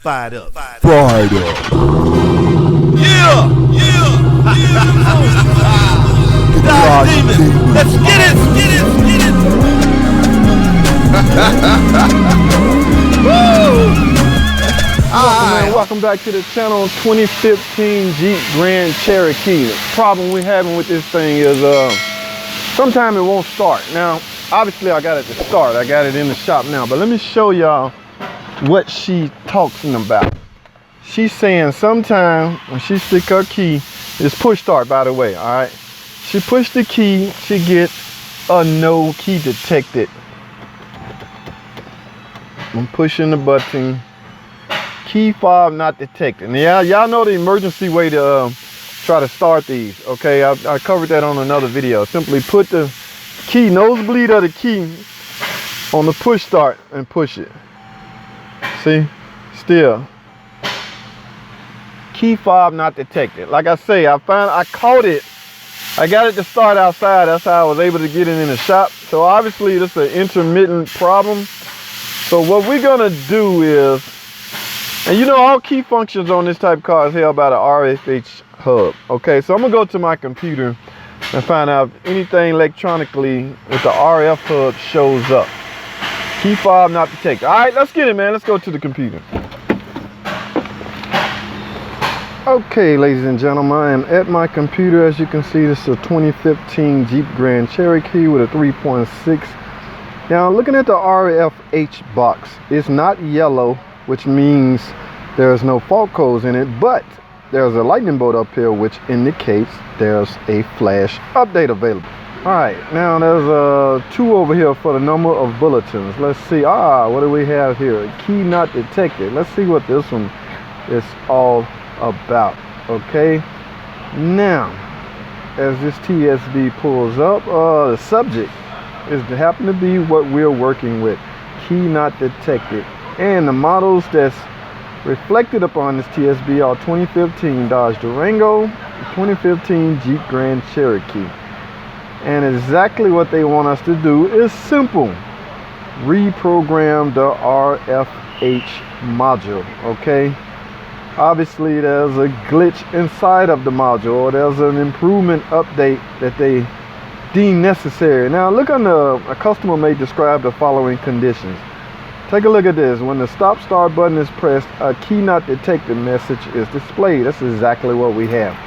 Fired up. Fired up. Yeah! God demon! Let's get it! Woo! Welcome back to the channel. 2015 Jeep Grand Cherokee. The problem we're having with this thing is sometimes it won't start. Now, obviously I got it to start. I got it in the shop now, but let me show y'all what she talking about. She's saying sometimes when she stick her key, it's push start, by the way, all right? She push the key, she gets a no key detected. I'm pushing the button. Key fob not detected. Now, y'all know the emergency way to try to start these, okay? I covered that on another video. Simply put the key, nosebleed of the key on the push start and push it. See? Still. Key fob not detected. Like I say, I caught it. I got it to start outside. That's how I was able to get it in the shop. So obviously this is an intermittent problem. So what we're gonna do is, and you know all key functions on this type of car is held by the RFH hub. Okay, so I'm gonna go to my computer and find out if anything electronically with the RF hub shows up. Key fob not detected. All right, let's get it, man. Let's go to the computer. Okay, ladies and gentlemen, I am at my computer. As you can see, this is a 2015 Jeep Grand Cherokee with a 3.6. Now, looking at the RFH box, it's not yellow, which means there's no fault codes in it, but there's a lightning bolt up here, which indicates there's a flash update available. All right, now there's 2 over here for the number of bulletins. Let's see. What do we have here? Key not detected. Let's see what this one is all about. Okay, now as this TSB pulls up, the subject is to happen to be what we're working with. Key not detected, and the models that's reflected upon this TSB are 2015 Dodge Durango, 2015 Jeep Grand Cherokee. And exactly what they want us to do is simple: reprogram the RFH module. Okay, obviously there's a glitch inside of the module, or there's an improvement update that they deem necessary. Now look on a customer may describe the following conditions. Take a look at this. When the stop start button is pressed, a key not detected message is displayed. That's exactly what we have.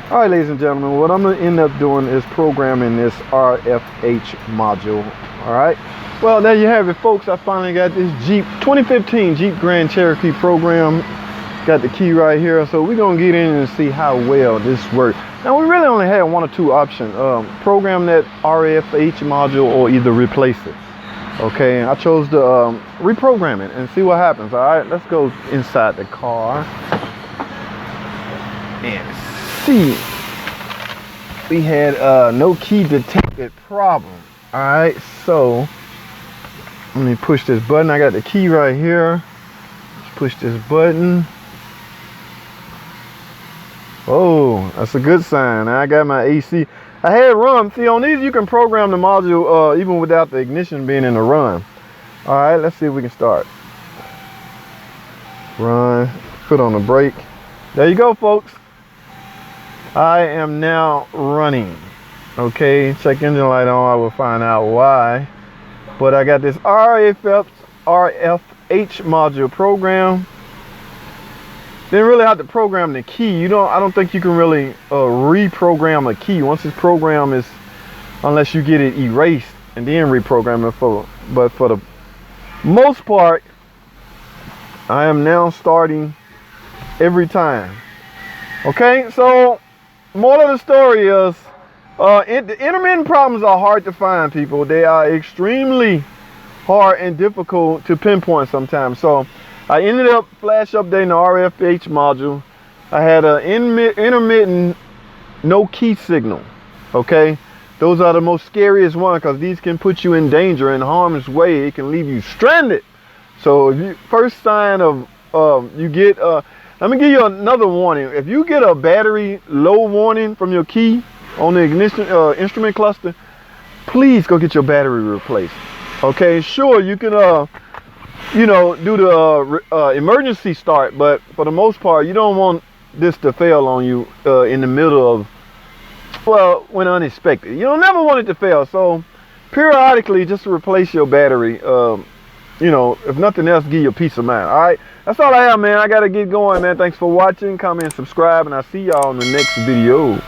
All right, ladies and gentlemen, what I'm going to end up doing is programming this RFH module. All right, well, there you have it, folks. I finally got this Jeep 2015 Jeep Grand Cherokee program. Got the key right here, so we're gonna get in and see how well this works. Now, we really only had 1 or 2 options: program that RFH module or either replace it. Okay, I chose to reprogram it and see what happens. All right, let's go inside the car and see. We had no key detected problem. All right, so let me push this button. I got the key right here. Let's push this button. Oh, that's a good sign. I got my AC. I had run. See, on these you can program the module even without the ignition being in the run. All right, let's see if we can start. Run, foot on the brake. There you go, folks. I am now running. Okay, check engine light on. I will find out why. But I got this RFH module program. Didn't really have to program the key. I don't think you can really reprogram a key once it's programmed, unless you get it erased and then reprogram it. But for the most part, I am now starting every time. Okay, so moral of the story is the intermittent problems are hard to find, people. They are extremely hard and difficult to pinpoint sometimes. So I ended up flash updating the RFH module. I had an intermittent no key signal. Okay, those are the most scariest one, because these can put you in danger, in harm's way. It can leave you stranded. So if you first sign of you get let me give you another warning. If you get a battery low warning from your key on the ignition instrument cluster, please go get your battery replaced. Okay, sure, you can you know, do the emergency start, but for the most part, you don't want this to fail on you in the middle of, well, when unexpected. You don't never want it to fail. So periodically, just replace your battery. You know, if nothing else, give you peace of mind. All right, that's all I have, man. I gotta get going, man. Thanks for watching. Comment, subscribe, and I'll see y'all in the next video.